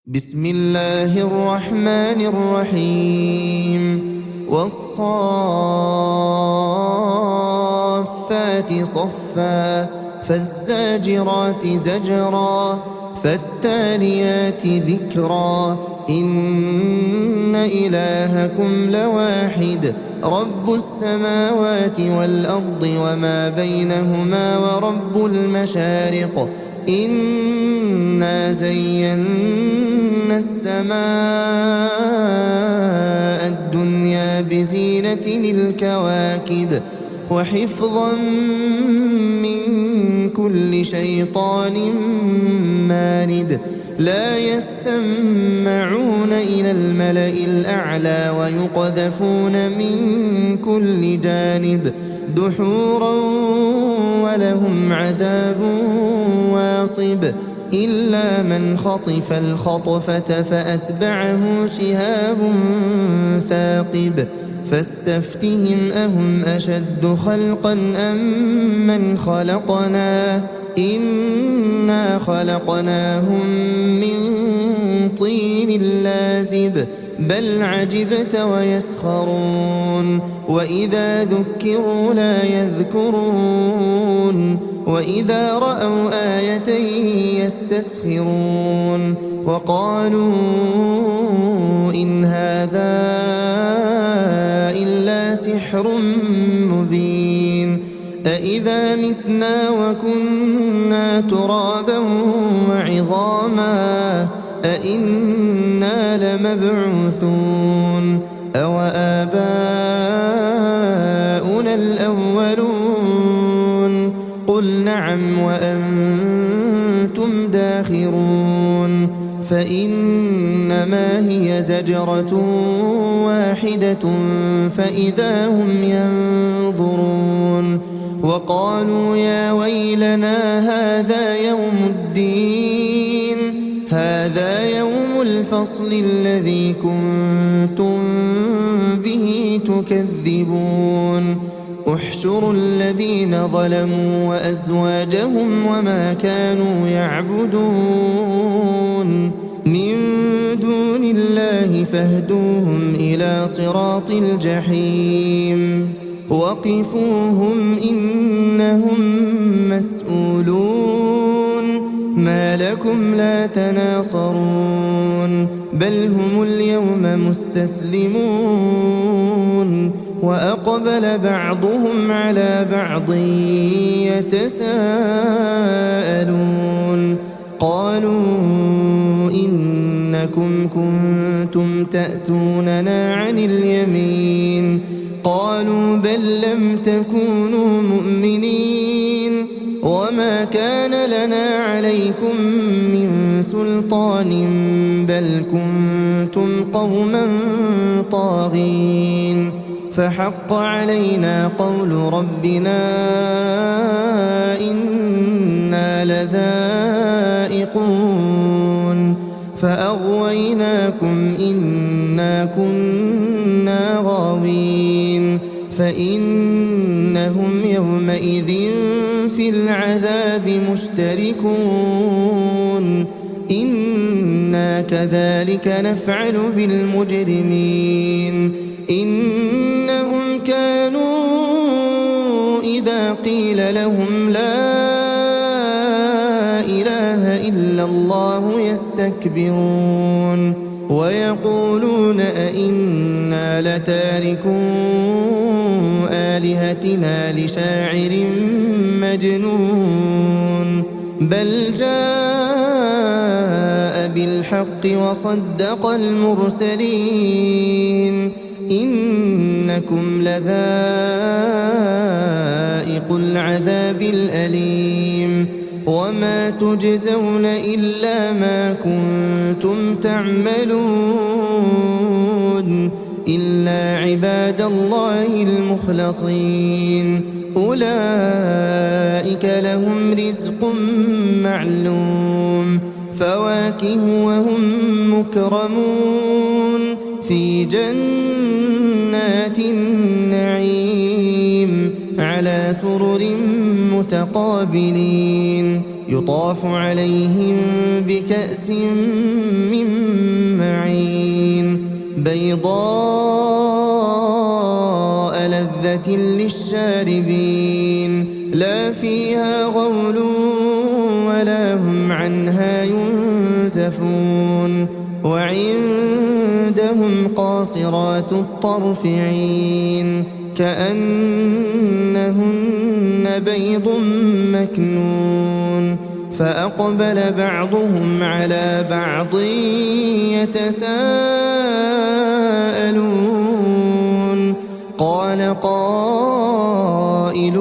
بسم الله الرحمن الرحيم والصافات صفا فالزاجرات زجرا فالتاليات ذكرا إن إلهكم لواحد رب السماوات والأرض وما بينهما ورب المشارق إنا زينا السماء الدنيا بزينة الكواكب وحفظا من كل شيطان مارد لا يسمعون إلى الملأ الأعلى ويقذفون من كل جانب دحورا ولهم عذاب واصب إلا من خطف الخطفة فأتبعه شهاب ثاقب فاستفتهم أهم أشد خلقا أم من خلقنا إنا خلقناهم من طين لازب بل عجبت ويسخرون وإذا ذكروا لا يذكرون وإذا رأوا آية يستسخرون وقالوا إن هذا إلا سحر مبين أإذا متنا وكنا ترابا وعظاما أإنا لمبعوثون أو آباؤنا الأولون قل نعم وأنتم داخرون فإنما هي زجرة واحدة فإذا هم ينظرون وقالوا يا ويلنا هذا يوم الدين هذا يوم الفصل الذي كنتم به تكذبون احشروا الذين ظلموا وأزواجهم وما كانوا يعبدون من دون الله فاهدوهم إلى صراط الجحيم وقفوهم إنهم مسؤولون ما لكم لا تناصرون بل هم اليوم مستسلمون وأقبل بعضهم على بعض يتساءلون قالوا إنكم كنتم تأتوننا عن اليمين قالوا بل لم تكونوا مؤمنين وما كان لنا عليكم من سلطان بل كنتم قوما طاغين فحق علينا قول ربنا إنا لذائقون فأغويناكم إنا كنا غاوين فإنهم يومئذ في العذاب مشتركون إنا كذلك نفعل بالمجرمين إنهم كانوا إذا قيل لهم لا إله إلا الله يستكبرون ويقولون أئنا لتاركو آلهتنا لشاعر مجنون بل جاء بالحق وصدق المرسلين إنكم لذائق العذاب الأليم وما تجزون إلا ما كنتم تعملون إلا عباد الله المخلصين أولئك لهم رزق معلوم فواكه وهم مكرمون في جنات النعيم على سرر متقابلين يطاف عليهم بكأس من بيضاء لذة للشاربين لا فيها غول ولا هم عنها ينزفون وعندهم قاصرات الطرف عين كأنهن بيض مكنون فأقبل بعضهم على بعض يتساءلون قال قائل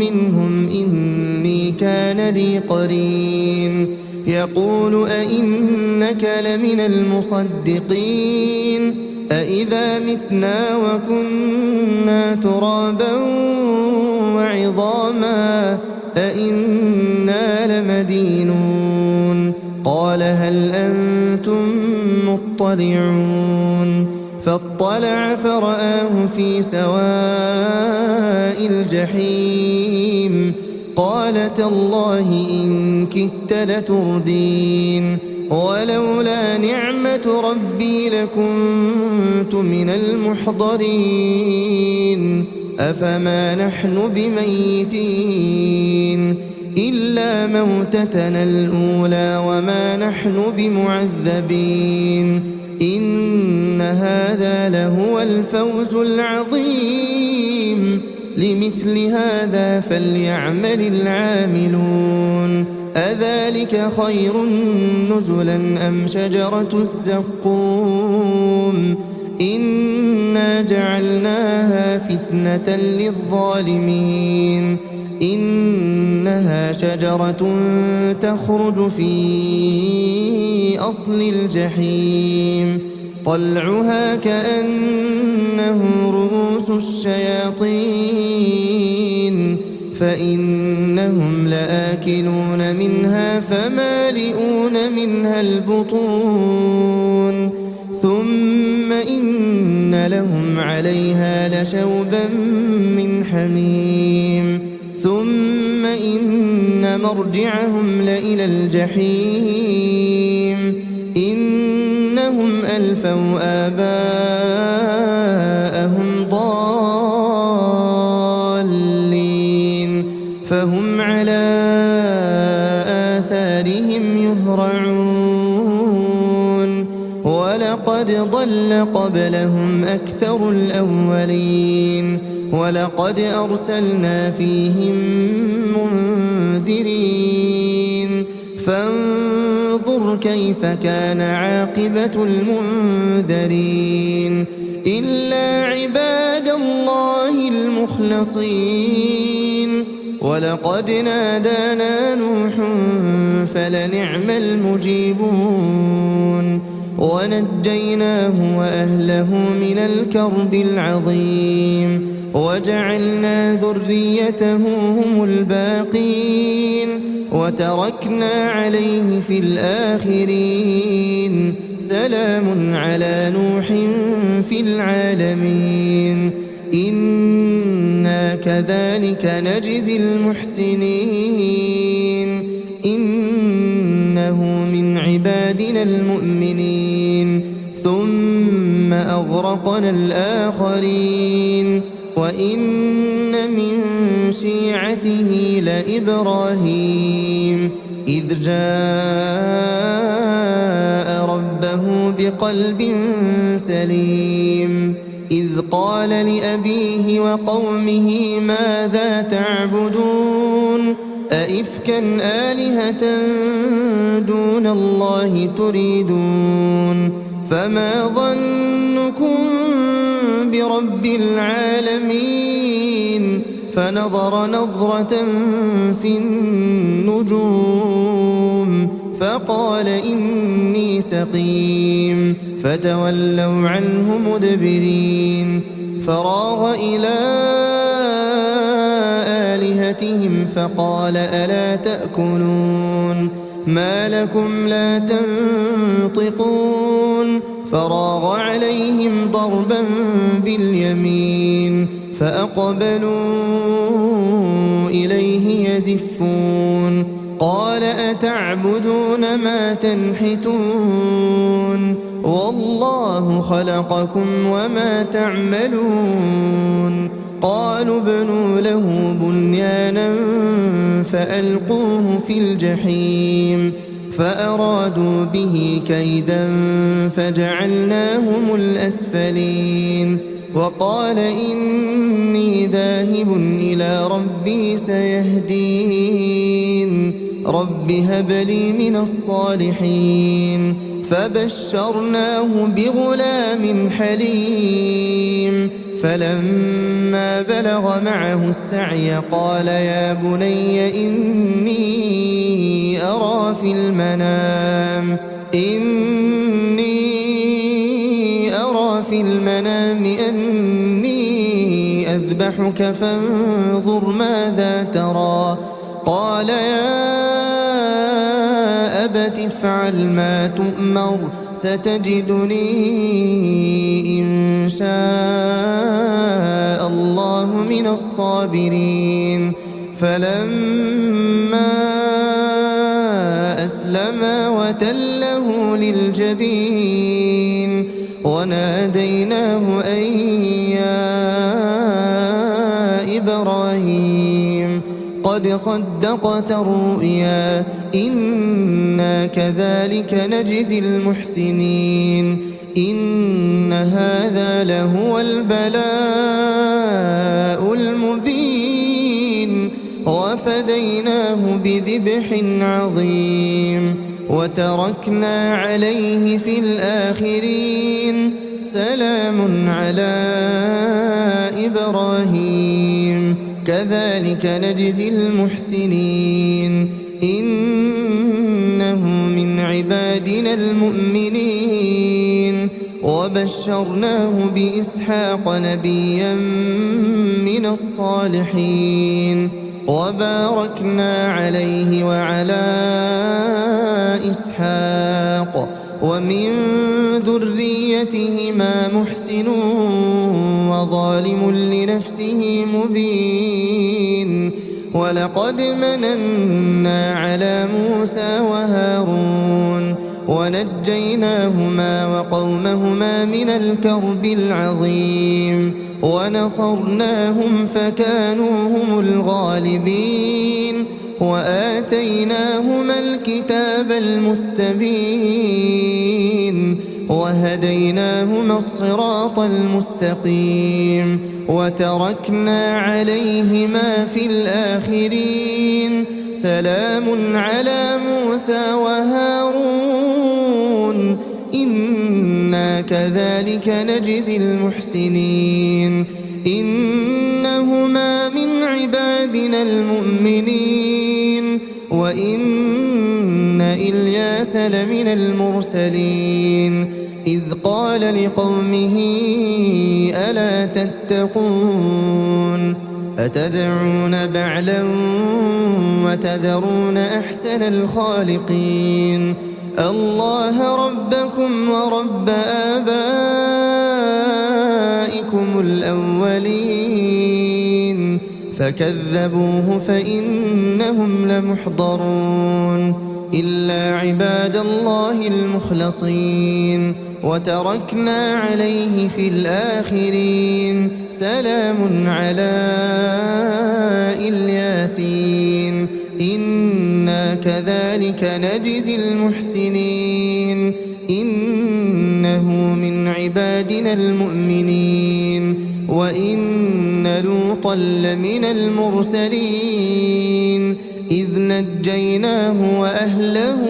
منهم إني كان لي قرين يقول أئنك لمن المصدقين أئذا متنا وكنا ترابا وعظاما أئنا لمدينون قال هل أنتم مطلعون فاطلع فرآه في سواء الجحيم قال تالله إن كدت لتردين ولولا نعمة ربي لكنت من المحضرين أفما نحن بميتين إلا موتتنا الأولى وما نحن بمعذبين إن هذا لهو الفوز العظيم لمثل هذا فليعمل العاملون أذلك خير نزلا أم شجرة الزقوم إنا جعلناها فتنة للظالمين إنها شجرة تخرج في أصل الجحيم طلعها كأنه رؤوس الشياطين فإنهم لآكلون منها فمالئون منها البطون ثم إن لهم عليها لشوبا من حميم ثم إن مرجعهم لإلى الجحيم إنهم ألفوا آباءهم ضالين فهم على آثارهم يهرعون ولقد ضل قبلهم أكثر الأولين ولقد أرسلنا فيهم منذرين فانظر كيف كان عاقبة المنذرين إلا عباد الله المخلصين ولقد نادانا نوح فلنعم المجيبون ونجيناه وأهله من الكرب العظيم وجعلنا ذريته هم الباقين وتركنا عليه في الآخرين سلام على نوح في العالمين إنا كذلك نجزي المحسنين إنه من عبادنا المؤمنين ثم أغرقنا الآخرين وإن من شيعته لإبراهيم إذ جاء ربه بقلب سليم إذ قال لأبيه وقومه ماذا تعبدون أئفكا آلهة دون الله تريدون فما ظنكم برب العالمين فنظر نظرة في النجوم فقال إني سقيم فتولوا عنه مدبرين فراغ إلى آلهتهم فقال ألا تأكلون ما لكم لا تنطقون فراغ عليهم ضربا باليمين فأقبلوا إليه يزفون قال أتعبدون ما تنحتون والله خلقكم وما تعملون قالوا ابنوا له بنيانا فألقوه في الجحيم فأرادوا به كيدا فجعلناهم الأسفلين وقال إني ذاهب إلى ربي سيهدين رب هب لي من الصالحين فبشرناه بغلام حليم فلما بلغ معه السعي قال يا بني إني أرى في المنام أني أذبحك فانظر ماذا ترى قال يا أبت افعل ما تؤمر ستجدني إن شاء الله من الصابرين فلما أسلما وتله للجبين وناديناه أن يا إبراهيم قد صدقت الرؤيا إنا كذلك نجزي المحسنين إن هذا لهو البلاء المبين وفديناه بذبح عظيم وتركنا عليه في الآخرين سلام على إبراهيم كذلك نجزي المحسنين إنه من عبادنا المؤمنين وبشرناه بإسحاق نبيا من الصالحين وباركنا عليه وعلى إسحاق ومن ذريتهما محسن وظالم لنفسه مبين ولقد مننا على موسى وهارون ونجيناهما وقومهما من الكرب العظيم ونصرناهم فكانوا هم الغالبين وآتيناهما الكتاب المستبين وهديناهما الصراط المستقيم وتركنا عليهما في الآخرين سلام على موسى وهارون إنا كذلك نجزي المحسنين إنهما من عبادنا المؤمنين وإن إلياس لمن المرسلين إذ قال لقومه ألا تتقون أتدعون بعلا وتذرون أحسن الخالقين الله ربكم ورب آبائكم الأولين فكذبوه فإنهم لمحضرون إلا عباد الله المخلصين وتركنا عليه في الآخرين سلام على الياسين إنا كذلك نجزي المحسنين إنه من عبادنا المؤمنين وإن لوطا لمن المرسلين إذ نجيناه وأهله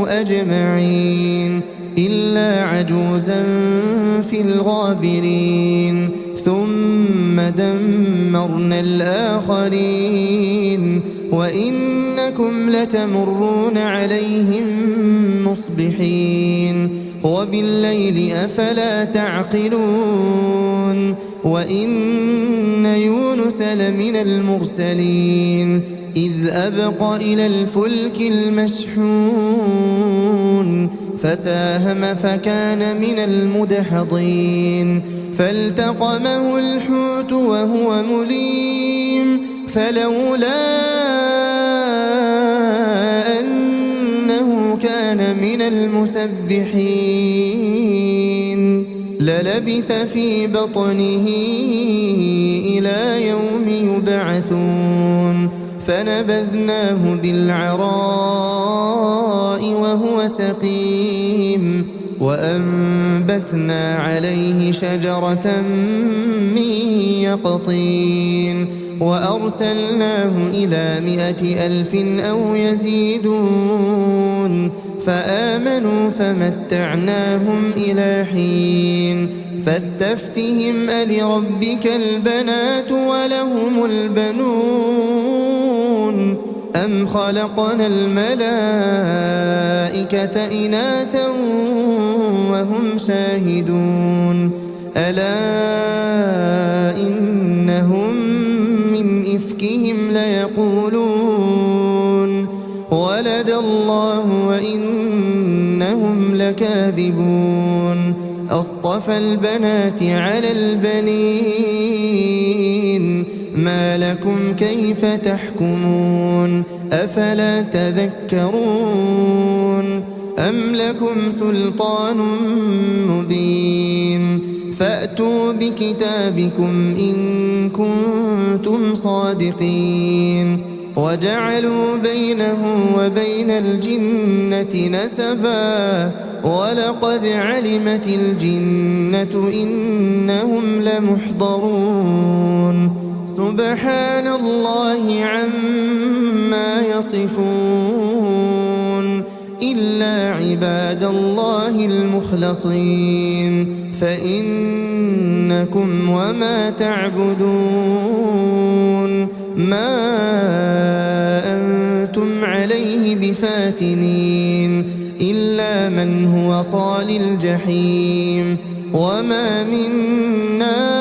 أجمعين إلا عجوزا في الغابرين ثم دمرنا الآخرين وإنكم لتمرون عليهم مصبحين وبالليل أفلا تعقلون وإن يونس لمن المرسلين إذ أبق إلى الفلك المشحون فساهم فكان من المدحضين فالتقمه الحوت وهو مليم فلولا أنه إنه كان من المسبحين للبث في بطنه إلى يوم يبعثون فنبذناه بالعراء وهو سقيم وأنبتنا عليه شجرة من يقطين وأرسلناه إلى 100,000 أو يزيدون فآمنوا فمتعناهم إلى حين فاستفتهم ألربك البنات ولهم البنون أم خلقنا الملائكة إناثا وهم شاهدون ألا إنهم من إفكهم ليقولون ولد الله وإنهم لكاذبون أصطفى البنات على البنين ما لكم كيف تحكمون أفلا تذكرون أم لكم سلطان مبين فأتوا بكتابكم إن كنتم صادقين وجعلوا بينه وبين الجنة نسبا ولقد علمت الجنة إنهم لمحضرون سبحان الله عما يصفون إلا عباد الله المخلصين فإنكم وما تعبدون ما أنتم عليه بفاتنين إلا من هو صال الجحيم وما منا